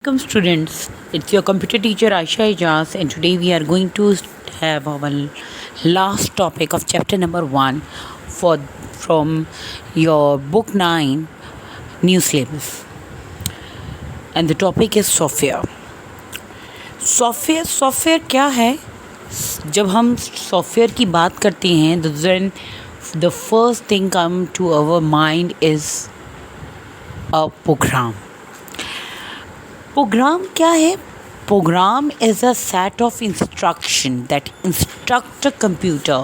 Welcome, students. It's your computer teacher Aisha Ijaz, and today we are going to have our last topic of chapter number 1 from your book 9 new syllabus, and the topic is software. Software क्या है? जब हम software की बात करते हैं तो then the first thing come to our mind is a program. Program क्या है? Program is a set of instruction that instruct a computer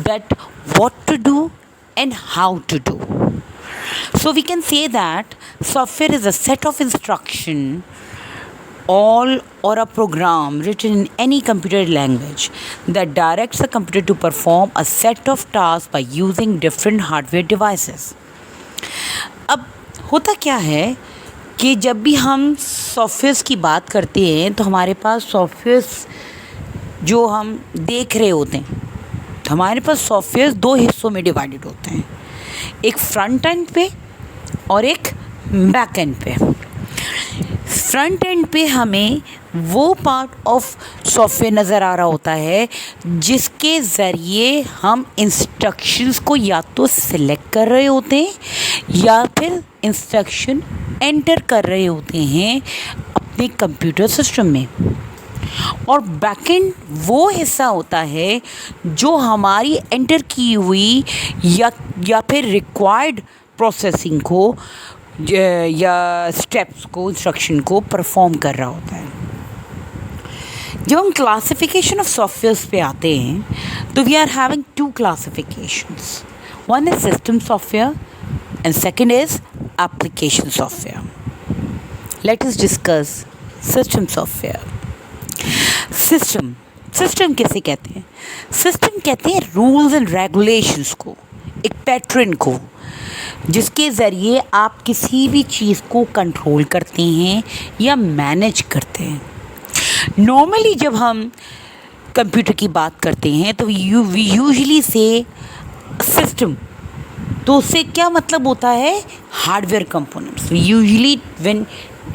that what to do and how to do. So we can say that software is a set of instruction or a program written in any computer language that directs a computer to perform a set of tasks by using different hardware devices. अब होता क्या है कि जब भी हम softwares की बात करते हैं तो हमारे पास सॉफ्टवेयर्स जो हम देख रहे होते हैं, तो हमारे पास सॉफ्टवेयर्स दो हिस्सों में डिवाइडेड होते हैं, एक फ्रंट एंड पे और एक बैक एंड पे. फ्रंट एंड पे हमें वो पार्ट ऑफ सॉफ्टवेयर नज़र आ रहा होता है जिसके ज़रिए हम इंस्ट्रक्शंस को या तो सिलेक्ट कर रहे होते हैं या फिर इंस्ट्रक्शन एंटर कर रहे होते हैं अपने कंप्यूटर सिस्टम में. और बैकएंड वो हिस्सा होता है जो हमारी एंटर की हुई या फिर रिक्वायर्ड प्रोसेसिंग को या स्टेप्स को, इंस्ट्रक्शन को परफॉर्म कर रहा होता है. जब हम क्लासिफिकेशन ऑफ सॉफ्टवेयर्स पे आते हैं तो we are having two classifications. One is system software and second is application software. Let us discuss system software. System किसे कहते हैं? सिस्टम कहते हैं रूल्स एंड रेगुलेशंस को, एक पैटर्न को, जिसके ज़रिए आप किसी भी चीज़ को कंट्रोल करते हैं या मैनेज करते हैं. नॉर्मली जब हम कंप्यूटर की बात करते हैं तो वी यूजुअली से सिस्टम, तो उससे क्या मतलब होता है? Hardware components. We usually when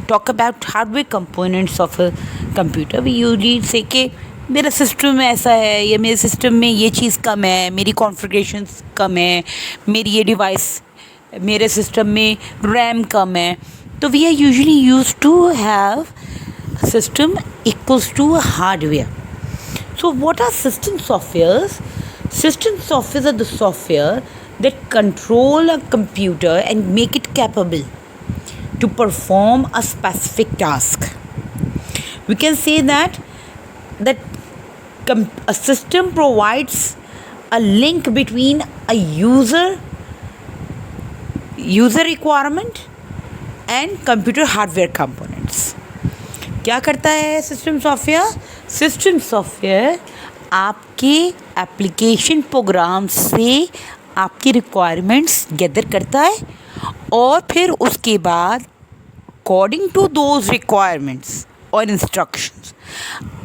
talk about hardware components of a computer we usually say कि मेरा सिस्टम में ऐसा है, या मेरे सिस्टम में ये चीज़ कम है, मेरी कॉन्फ़िगरेशंस कम है, मेरी ये डिवाइस, मेरे सिस्टम में रैम कम है. तो we are usually used to have system equals to hardware. So what are system softwares? System softwares are the software that control a computer and make it capable to perform a specific task. We can say that a system provides a link between a user requirement and computer hardware components. क्या करता है system software? System software आपके application program से आपकी requirements gather करता है और फिर उसके बाद अकॉर्डिंग टू दोज रिक्वायरमेंट्स और इंस्ट्रक्शंस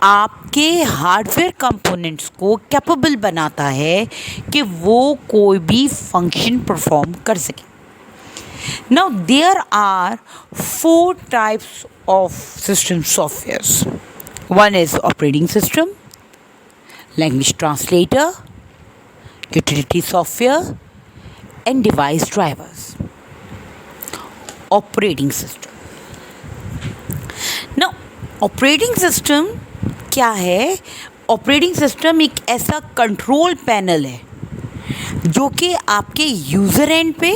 आपके हार्डवेयर कंपोनेंट्स को कैपेबल बनाता है कि वो कोई भी फंक्शन परफॉर्म कर सके. Now there are 4 types of system softwares. One is operating system, language translator, utility software, and device drivers. Operating system. Now operating system क्या है? ऑपरेटिंग सिस्टम एक ऐसा कंट्रोल पैनल है जो कि आपके यूज़र एंड पे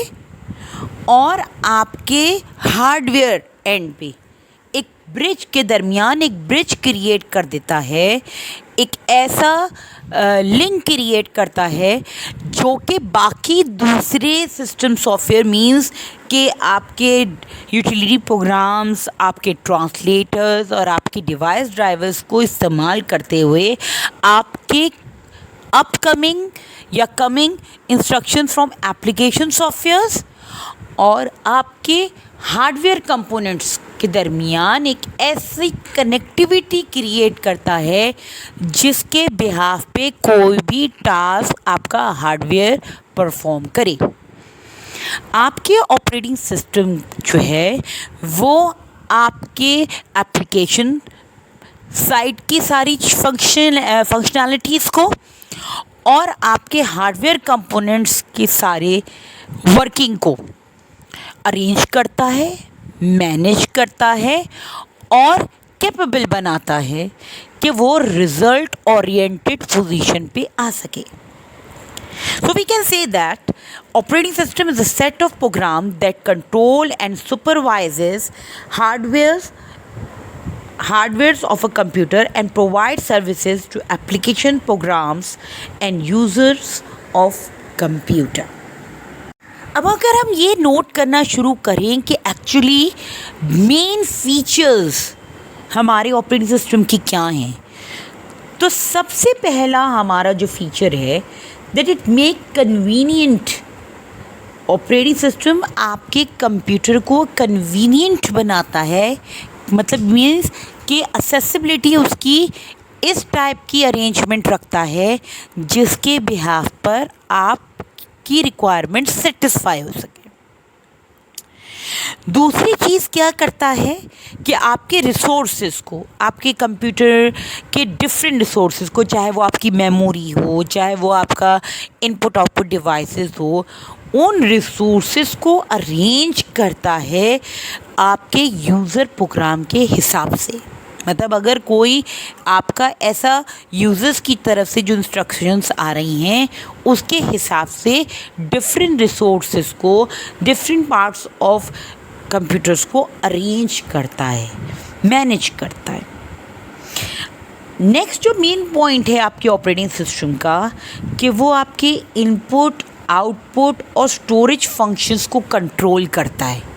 और आपके हार्डवेयर एंड पे एक ब्रिज के दरमियान एक ब्रिज क्रिएट कर देता है, एक ऐसा लिंक क्रिएट करता है जो कि बाकी दूसरे सिस्टम सॉफ्टवेयर मींस कि आपके यूटिलिटी प्रोग्राम्स, आपके ट्रांसलेटर्स और आपके डिवाइस ड्राइवर्स को इस्तेमाल करते हुए आपके अपकमिंग या coming instruction from application softwares और आपके हार्डवेयर कंपोनेंट्स के दरमियान एक ऐसी कनेक्टिविटी क्रिएट करता है जिसके बिहाफ पे कोई भी टास्क आपका हार्डवेयर परफॉर्म करे. आपके ऑपरेटिंग सिस्टम जो है वो आपके एप्लीकेशन साइट की सारी फंक्शनैलिटीज़ को और आपके हार्डवेयर कंपोनेंट्स के सारे वर्किंग को अरेंज करता है, मैनेज करता है और कैपेबल बनाता है कि वो रिजल्ट ओरिएंटेड पोजीशन पे आ सके. So we can say that operating system is a set of programs that control and supervises hardwares of a computer and provide services to application programs and users of computer. अब अगर हम ये note करना शुरू करें कि actually main features हमारे operating system की क्या हैं, तो सबसे पहला हमारा जो फीचर है that it make convenient. Operating system आपके कंप्यूटर को कन्वीनियंट बनाता है, मतलब मीन्स कि असेसिबिलिटी उसकी इस टाइप की अरेंजमेंट रखता है जिसके बिहाफ पर आपकी रिक्वायरमेंट सेटिस्फाई हो सके. दूसरी चीज़ क्या करता है कि आपके रिसोर्सेज को, आपके कंप्यूटर के डिफरेंट रिसोर्सेज को, चाहे वो आपकी मेमोरी हो, चाहे वो आपका इनपुट आउटपुट डिवाइसेस हो, उन रिसोर्सेज को अरेंज करता है आपके यूज़र प्रोग्राम के हिसाब से. मतलब अगर कोई आपका ऐसा यूज़र्स की तरफ से जो इंस्ट्रक्शंस आ रही हैं उसके हिसाब से डिफरेंट रिसोर्सेज को, डिफरेंट पार्ट्स ऑफ कंप्यूटर्स को अरेंज करता है, मैनेज करता है. नेक्स्ट जो मेन पॉइंट है आपके ऑपरेटिंग सिस्टम का कि वो आपके इनपुट आउटपुट और स्टोरेज फंक्शंस को कंट्रोल करता है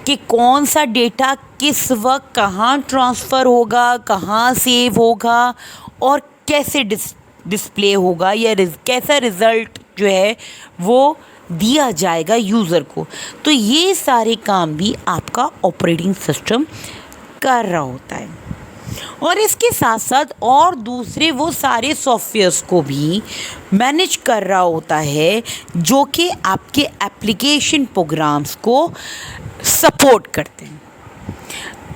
कि कौन सा डेटा किस वक्त कहाँ ट्रांसफ़र होगा, कहाँ सेव होगा और कैसे डिस्प्ले होगा या कैसा रिज़ल्ट जो है वो दिया जाएगा यूज़र को. तो ये सारे काम भी आपका ऑपरेटिंग सिस्टम कर रहा होता है. और इसके साथ साथ और दूसरे वो सारे सॉफ्टवेयर्स को भी मैनेज कर रहा होता है जो कि आपके एप्लीकेशन प्रोग्राम्स को सपोर्ट करते हैं.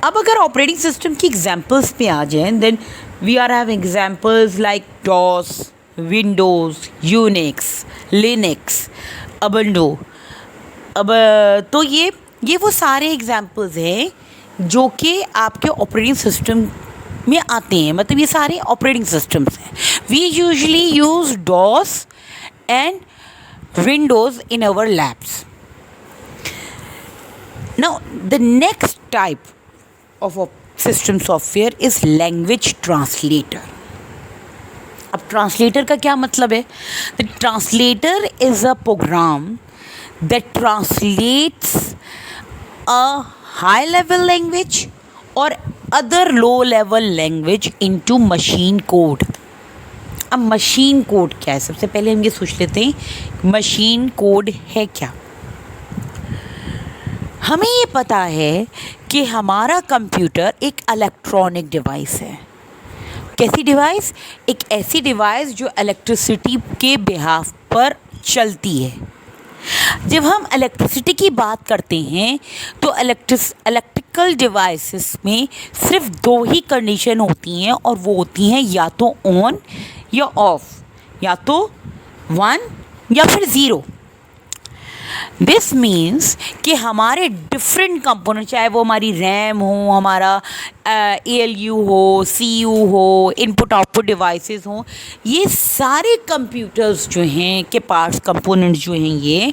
अब अगर ऑपरेटिंग सिस्टम की एग्जांपल्स पे आ जाएं, then we are having examples like DOS, Windows, Unix, Linux, Ubuntu. अब तो ये वो सारे एग्जांपल्स हैं जो कि आपके ऑपरेटिंग सिस्टम में आते हैं. मतलब ये सारे ऑपरेटिंग सिस्टम्स हैं. We usually use DOS and Windows in our labs. Now, the next type of system software is language translator. अब ट्रांसलेटर का क्या मतलब है? The translator is a program that translates a high level language or other low level language into machine code. अब machine code क्या है? सबसे पहले हम ये सोच लेते हैं मशीन कोड है क्या. हमें ये पता है कि हमारा कंप्यूटर एक इलेक्ट्रॉनिक डिवाइस है. कैसी डिवाइस? एक ऐसी डिवाइस जो इलेक्ट्रिसिटी के बिहाफ पर चलती है. जब हम इलेक्ट्रिसिटी की बात करते हैं तो इलेक्ट्रिकल डिवाइसेस में सिर्फ दो ही कंडीशन होती हैं और वो होती हैं या तो ऑन या ऑफ, या तो 1 या फिर 0. दिस मीन्स कि हमारे डिफरेंट कंपोनेंट, चाहे वो हमारी रैम हो, हमारा ALU हो, CPU हो, इनपुट आउटपुट डिवाइसेस हों, ये सारे कंप्यूटर्स जो हैं के पार्ट्स कंपोनेंट्स जो हैं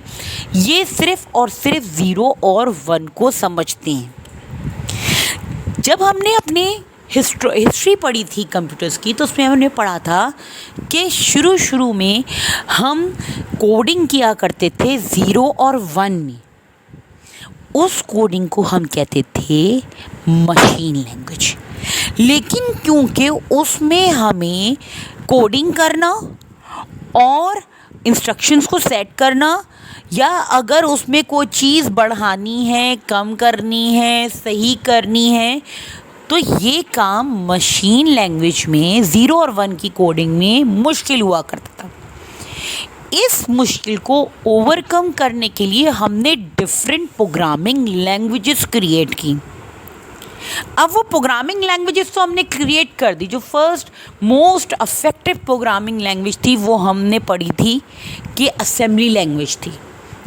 ये सिर्फ और सिर्फ 0 और 1 को समझते हैं. जब हमने अपने हिस्ट्री पढ़ी थी कंप्यूटर्स की तो उसमें हमने पढ़ा था कि शुरू में हम कोडिंग किया करते थे 0 और 1 में. उस कोडिंग को हम कहते थे मशीन लैंग्वेज. लेकिन क्योंकि उसमें हमें कोडिंग करना और इंस्ट्रक्शंस को सेट करना, या अगर उसमें कोई चीज़ बढ़ानी है, कम करनी है, सही करनी है, तो ये काम मशीन लैंग्वेज में 0 और 1 की कोडिंग में मुश्किल हुआ करता था. इस मुश्किल को ओवरकम करने के लिए हमने डिफरेंट प्रोग्रामिंग लैंग्वेजेस क्रिएट की। अब वो प्रोग्रामिंग लैंग्वेजेस तो हमने क्रिएट कर दी। जो first most effective programming language थी वो हमने पढ़ी थी कि असेंबली लैंग्वेज थी,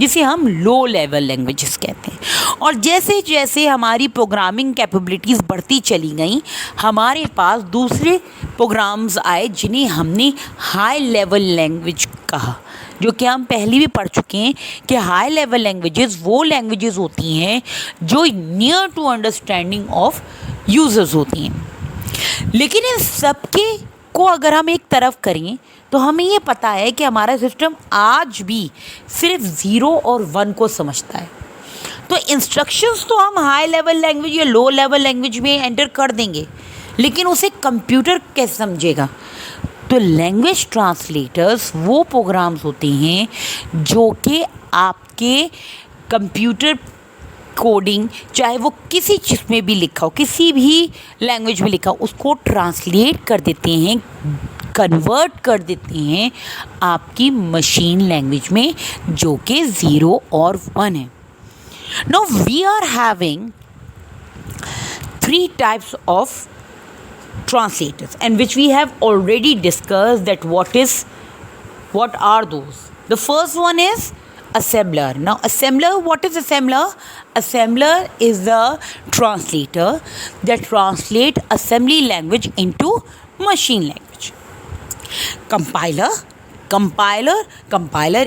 जिसे हम लो लेवल लैंग्वेजेस कहते हैं। और जैसे जैसे हमारी प्रोग्रामिंग कैपेबिलिटीज़ बढ़ती चली गई, हमारे पास दूसरे प्रोग्राम्स आए जिन्हें हमने हाई लेवल लैंग्वेज कहा, जो कि हम पहले भी पढ़ चुके हैं कि हाई लेवल लैंग्वेजेस वो लैंग्वेजेस होती हैं जो near to understanding of users होती हैं। लेकिन इन सब के को अगर हम एक तरफ करें तो हमें ये पता है कि हमारा सिस्टम आज भी सिर्फ 0 और 1 को समझता है। तो इंस्ट्रक्शंस तो हम हाई लेवल लैंग्वेज या लो लेवल लैंग्वेज में एंटर कर देंगे, लेकिन उसे कंप्यूटर कैसे समझेगा? तो लैंग्वेज ट्रांसलेटर्स वो प्रोग्राम्स होते हैं जो कि आपके कंप्यूटर कोडिंग, चाहे वो किसी चीज़ में भी लिखा हो, किसी भी लैंग्वेज में लिखा हो, उसको ट्रांसलेट कर देते हैं, कन्वर्ट कर देते हैं आपकी मशीन लैंग्वेज में, जो कि 0 और 1 है। Now we are having 3 types of translators, and which we have already discussed that what are those. The first one is assembler. Now assembler, what is assembler? Assembler is the translator that translate assembly language into machine language. Compiler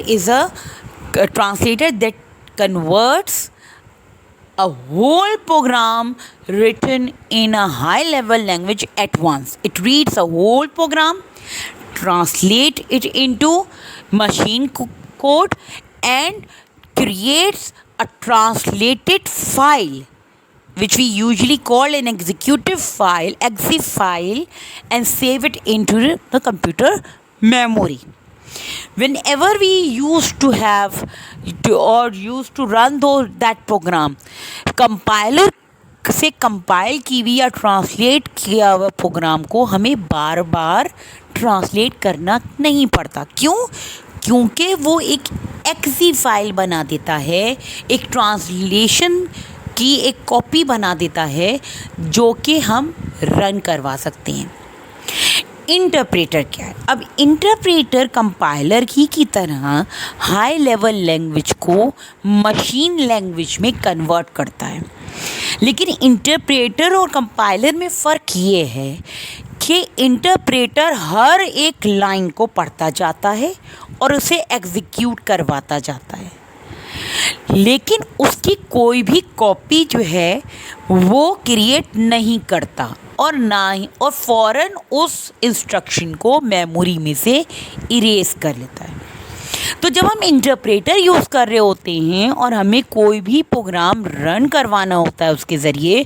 is a translator that converts a whole program written in a high level language at once. It reads a whole program, translate it into machine code, and creates a translated file, which we usually call an executive file, exe file, and save it into the computer memory. Whenever we used to run that program, compiler से compile की हुई या translate किया हुआ programme को हमें बार बार translate करना नहीं पड़ता। क्यों? क्योंकि वो एक एक्सी फाइल बना देता है, एक ट्रांसलेशन की एक कॉपी बना देता है, जो कि हम रन करवा सकते हैं। इंटरप्रेटर क्या है? अब इंटरप्रेटर कंपाइलर ही की तरह हाई लेवल लैंग्वेज को मशीन लैंग्वेज में कन्वर्ट करता है। लेकिन इंटरप्रेटर और कंपाइलर में फ़र्क ये है कि इंटरप्रेटर हर एक लाइन को पढ़ता जाता है और उसे एग्जीक्यूट करवाता जाता है, लेकिन उसकी कोई भी कॉपी जो है वो क्रिएट नहीं करता और ना ही और फ़ौरन उस इंस्ट्रक्शन को मेमोरी में से इरेज कर लेता है। तो जब हम इंटरप्रेटर यूज़ कर रहे होते हैं और हमें कोई भी प्रोग्राम रन करवाना होता है उसके ज़रिए,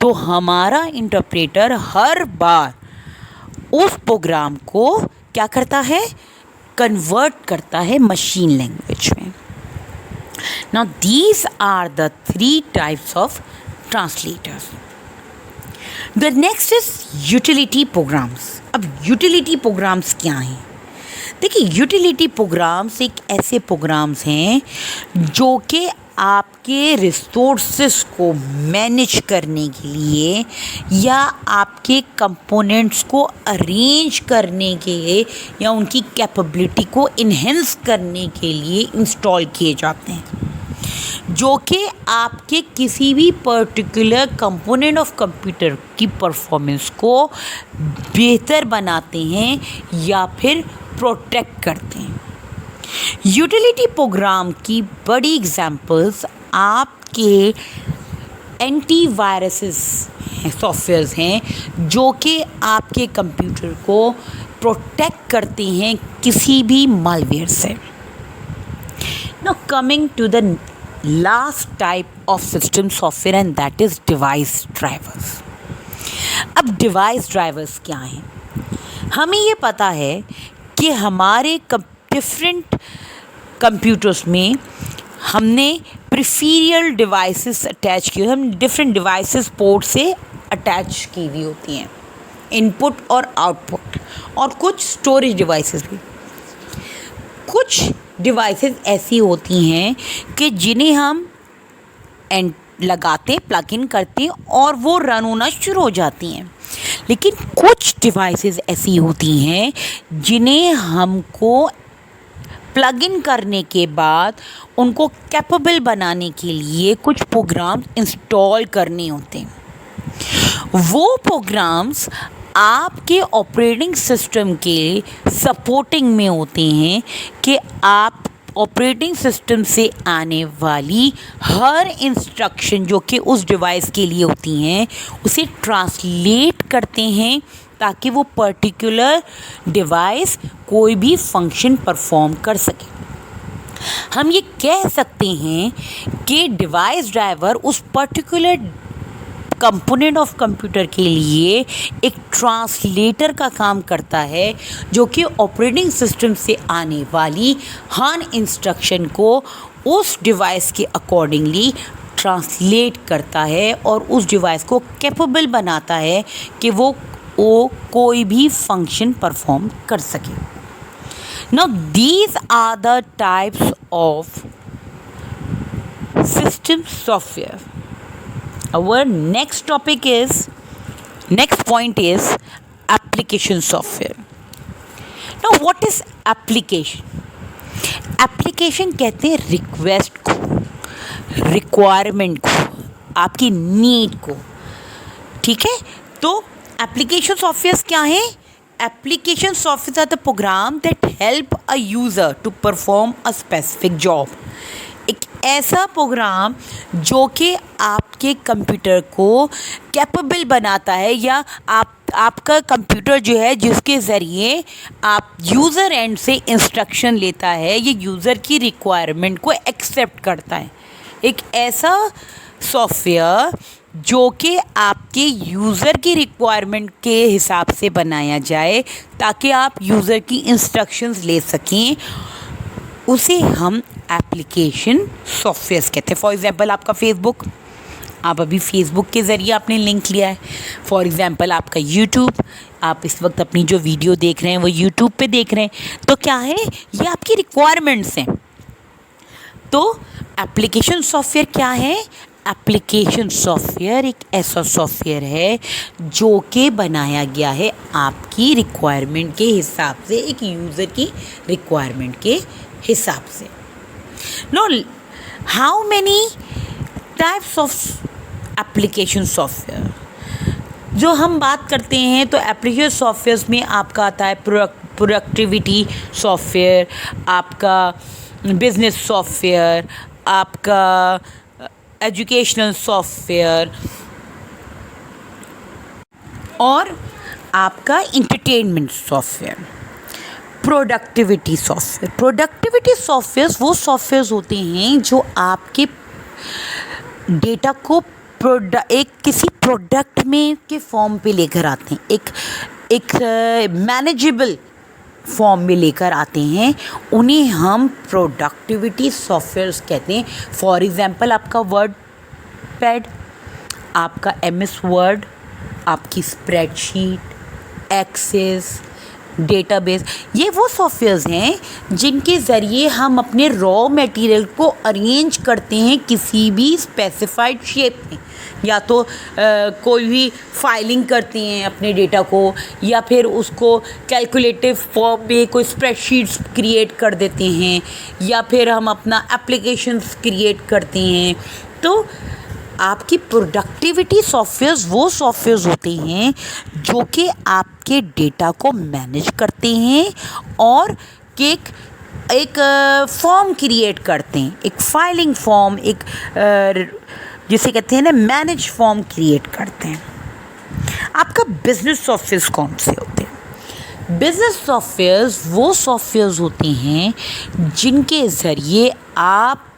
तो हमारा इंटरप्रेटर हर बार उस प्रोग्राम को क्या करता है? कन्वर्ट करता है मशीन लैंग्वेज में। Now these are the 3 types of translators. The next is utility programs. अब utility programs क्या हैं? देखिए, यूटिलिटी प्रोग्राम्स एक ऐसे प्रोग्राम्स हैं जो कि आपके रिसोर्सेस को मैनेज करने के लिए या आपके कंपोनेंट्स को अरेंज करने के लिए या उनकी कैपेबिलिटी को इन्हेंस करने के लिए इंस्टॉल किए जाते हैं, जो कि आपके किसी भी पर्टिकुलर कंपोनेंट ऑफ कंप्यूटर की परफॉर्मेंस को बेहतर बनाते हैं या फिर प्रोटेक्ट करते हैं। यूटिलिटी प्रोग्राम की बड़ी एग्जांपल्स आपके एंटीवायरसेस सॉफ्टवेयर्स हैं जो कि आपके कंप्यूटर को प्रोटेक्ट करते हैं किसी भी मालवेयर से। Now coming to the last type of system software and that is device drivers. अब डिवाइस ड्राइवर्स क्या हैं? हमें ये पता है कि हमारे डिफरेंट कंप्यूटर्स में हमने प्रीफेरियल डिवाइसेस अटैच किए, हम डिफरेंट डिवाइसेस पोर्ट से अटैच की हुई होती हैं, इनपुट और आउटपुट, और कुछ स्टोरेज डिवाइसेस भी। कुछ डिवाइसेस ऐसी होती हैं कि जिन्हें हम लगाते, प्लग इन करते और वो रन होना शुरू हो जाती हैं। लेकिन कुछ डिवाइसेस ऐसी होती हैं जिन्हें हमको प्लग इन करने के बाद उनको कैपेबल बनाने के लिए कुछ प्रोग्राम इंस्टॉल करने होते हैं। वो प्रोग्राम्स आपके ऑपरेटिंग सिस्टम के सपोर्टिंग में होते हैं कि आप ऑपरेटिंग सिस्टम से आने वाली हर इंस्ट्रक्शन जो कि उस डिवाइस के लिए होती हैं उसे ट्रांसलेट करते हैं ताकि वो पर्टिकुलर डिवाइस कोई भी फंक्शन परफॉर्म कर सके। हम ये कह सकते हैं कि डिवाइस ड्राइवर उस पर्टिकुलर कंपोनेंट ऑफ कंप्यूटर के लिए एक ट्रांसलेटर का काम करता है जो कि ऑपरेटिंग सिस्टम से आने वाली हर इंस्ट्रक्शन को उस डिवाइस के अकॉर्डिंगली ट्रांसलेट करता है और उस डिवाइस को कैपेबल बनाता है कि वो कोई भी फंक्शन परफॉर्म कर सके। Now these are the types of system software. Our next point is application software. Now what is application? Application कहते हैं रिक्वेस्ट को, रिक्वायरमेंट को, आपकी नीड को। ठीक है, तो एप्लीकेशन सॉफ्टवेयर क्या है? Application software are the program that help a user to perform a specific job. एक ऐसा प्रोग्राम जो कि आपके कंप्यूटर को कैपेबल बनाता है या आपका कंप्यूटर जो है जिसके ज़रिए आप यूज़र एंड से इंस्ट्रक्शन लेता है, ये यूज़र की रिक्वायरमेंट को एक्सेप्ट करता है। एक ऐसा सॉफ्टवेयर जो कि आपके यूज़र की रिक्वायरमेंट के हिसाब से बनाया जाए ताकि आप यूज़र की इंस्ट्रक्शंस ले सकें, उसे हम एप्लीकेशन सॉफ्टवेयर कहते हैं। फॉर एग्ज़ाम्पल आपका फेसबुक, आप अभी फेसबुक के ज़रिए आपने लिंक लिया है। फॉर एग्ज़ाम्पल आपका यूट्यूब, आप इस वक्त अपनी जो वीडियो देख रहे हैं वो यूट्यूब पे देख रहे हैं, तो क्या है, ये आपकी रिक्वायरमेंट्स हैं। तो एप्लीकेशन सॉफ्टवेयर क्या है? एप्लीकेशन सॉफ्टवेयर एक ऐसा सॉफ्टवेयर है जो कि बनाया गया है आपकी रिक्वायरमेंट के हिसाब से, एक यूज़र की रिक्वायरमेंट के हिसाब से। No, how many types of application software जो हम बात करते हैं, तो एप्लीकेशन सॉफ्टवेयर में आपका आता है प्रोडक्टिविटी सॉफ्टवेयर, आपका बिजनेस सॉफ्टवेयर, आपका एजुकेशनल सॉफ्टवेयर और आपका इंटरटेनमेंट सॉफ्टवेयर। प्रोडक्टिविटी सॉफ्टवेयर वो सॉफ्टवेयर होते हैं जो आपके डेटा को एक किसी प्रोडक्ट में के फॉर्म पे लेकर आते हैं, एक मैनेजेबल फॉर्म में लेकर आते हैं, उन्हें हम प्रोडक्टिविटी सॉफ्टवेयर्स कहते हैं। फॉर एग्ज़ाम्पल आपका वर्ड पैड, आपका MS वर्ड, आपकी स्प्रेडशीट, एक्सेस, डेटाबेस, ये वो सॉफ्टवेयर्स हैं जिनके ज़रिए हम अपने रॉ मटेरियल को अरेंज करते हैं किसी भी स्पेसिफाइड शेप में, या तो कोई भी फाइलिंग करते हैं अपने डेटा को, या फिर उसको कैलकुलेटिव फॉर्म में कोई स्प्रेडशीट्स क्रिएट कर देते हैं, या फिर हम अपना एप्लीकेशंस क्रिएट करते हैं। तो आपकी प्रोडक्टिविटी सॉफ्टवेयर्स वो सॉफ्टवेयर्स होते हैं जो कि आपके डेटा को मैनेज करते हैं और एक फॉर्म क्रिएट करते हैं, एक फाइलिंग फॉर्म, एक जिसे कहते हैं ना मैनेज फॉर्म क्रिएट करते हैं। आपका बिजनेस सॉफ्टवेयर्स कौन से होते हैं? बिजनेस सॉफ्टवेयर्स वो सॉफ्टवेयर्स होते हैं जिनके ज़रिए आप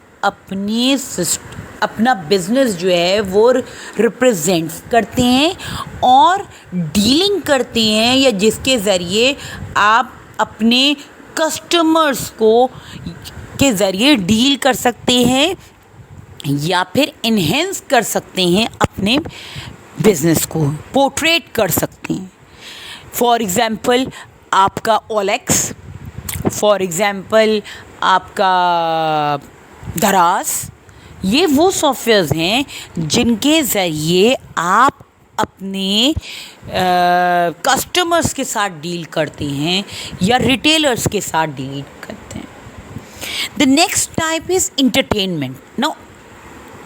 अपना बिजनेस जो है वो रिप्रेजेंट करते हैं और डीलिंग करते हैं, या जिसके ज़रिए आप अपने कस्टमर्स के ज़रिए डील कर सकते हैं या फिर इन्हेंस कर सकते हैं, अपने बिजनेस को पोर्ट्रेट कर सकते हैं। फॉर एग्ज़ाम्पल आपका OLX फॉर एग्ज़ाम्पल आपका दराज, ये वो सॉफ्टवेयर्स हैं जिनके ज़रिए आप अपने कस्टमर्स के साथ डील करते हैं या रिटेलर्स के साथ डील करते हैं. The next type is entertainment. Now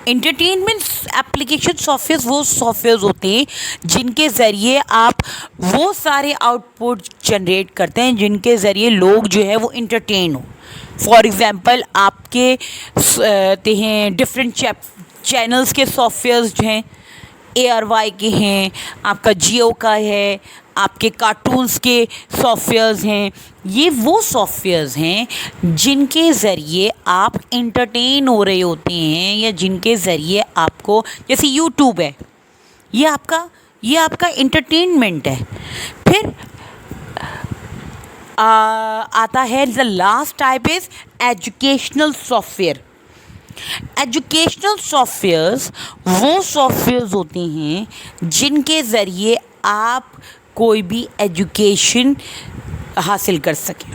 entertainment application software वो सॉफ्टवेयर होते हैं जिनके ज़रिए आप वो सारे आउटपुट जनरेट करते हैं जिनके ज़रिए लोग जो है वो इंटरटेन हो. फॉर एग्ज़ाम्पल आपके हैं डिफरेंट चैनल्स के सॉफ्टवेयर्स जो हैं, ARY के हैं, आपका जियो का है, आपके कार्टून्स के सॉफ्टवेयर्स हैं. ये वो सॉफ्टवेयर्स हैं जिनके ज़रिए आप इंटरटेन हो रहे होते हैं या जिनके ज़रिए आपको, जैसे यूट्यूब है, ये आपका इंटरटेनमेंट है. फिर आता है the last type is educational software. Educational softwares वो सॉफ्टवेयर्स होते हैं जिनके ज़रिए आप कोई भी एजुकेशन हासिल कर सकें.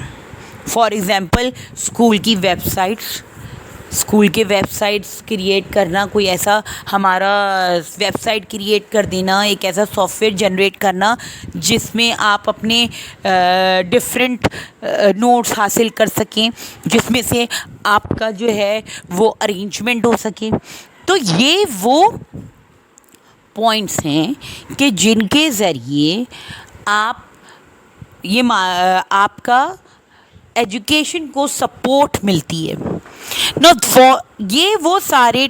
फॉर एग्ज़ाम्पल स्कूल के वेबसाइट्स क्रिएट करना, कोई ऐसा हमारा वेबसाइट क्रिएट कर देना, एक ऐसा सॉफ्टवेयर जनरेट करना जिसमें आप अपने डिफरेंट नोट्स हासिल कर सकें, जिसमें से आपका जो है वो अरेंजमेंट हो सके. तो ये वो पॉइंट्स हैं कि जिनके ज़रिए आप आपका एजुकेशन को सपोर्ट मिलती है. ये वो सारे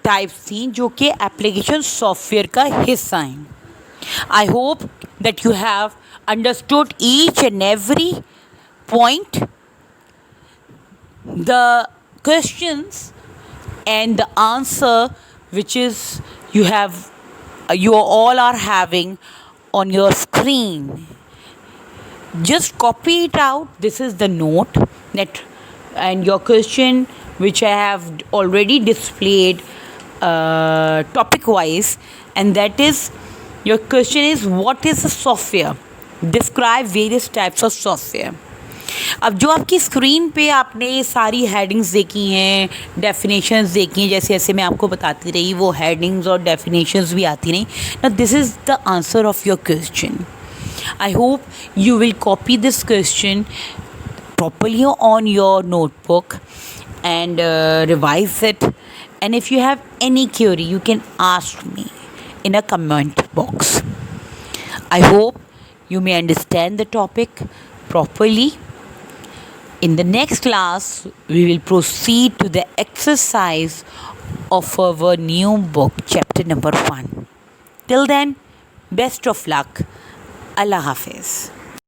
टाइप्स थी जो कि एप्लीकेशन सॉफ्टवेयर का हिस्सा हैं. I hope that you have understood each and every point. The questions and the answer which is you all are having on your screen, just copy it out. This is the note that and your question which I have already displayed topic wise, and that is your question is what is a software, describe various types of software. अब जो आपकी screen पे आपने ये सारी headings देखी हैं, definitions देखी हैं, जैसे जैसे मैं आपको बताती रही वो हेडिंग्स और डेफिनेशंस भी आती रही. Now this is the answer of your question. I hope you will copy this question properly on your notebook and revise it. And if you have any query, you can ask me in a comment box. I hope you may understand the topic properly. In the next class, we will proceed to the exercise of our new book, chapter number 1. Till then, best of luck. Allah Hafiz.